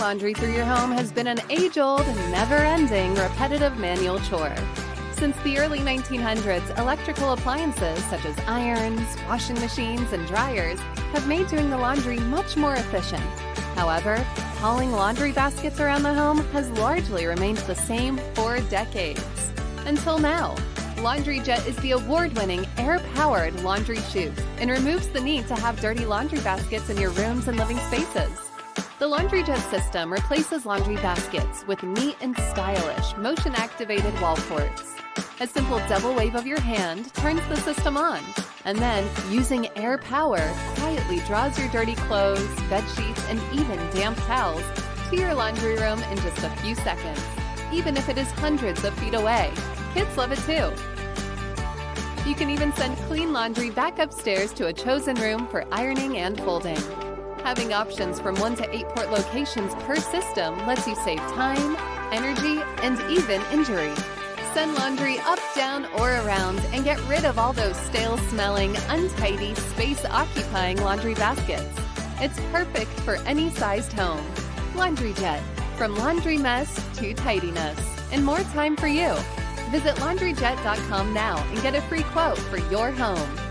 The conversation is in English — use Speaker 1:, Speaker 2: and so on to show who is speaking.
Speaker 1: laundry through your home has been an age-old, never-ending, repetitive manual chore. Since the early 1900s, electrical appliances such as irons, washing machines, and dryers have made doing the laundry much more efficient. However, hauling laundry baskets around the home has largely remained the same for decades. Until now. Laundry Jet is the award-winning air-powered laundry chute and removes the need to have dirty laundry baskets in your rooms and living spaces. The Laundry Jet system replaces laundry baskets with neat and stylish motion-activated wall ports. A simple double wave of your hand turns the system on, and then, using air power, quietly draws your dirty clothes, bed sheets, and even damp towels to your laundry room in just a few seconds, even if it is hundreds of feet away. Kids love it too. You can even send clean laundry back upstairs to a chosen room for ironing and folding. Having options from 1 to 8 port locations per system lets you save time, energy, and even injury. Send laundry up, down, or around and get rid of all those stale-smelling, untidy, space-occupying laundry baskets. It's perfect for any sized home. Laundry Jet. From laundry mess to tidiness. And more time for you. Visit laundryjet.com now and get a free quote for your home.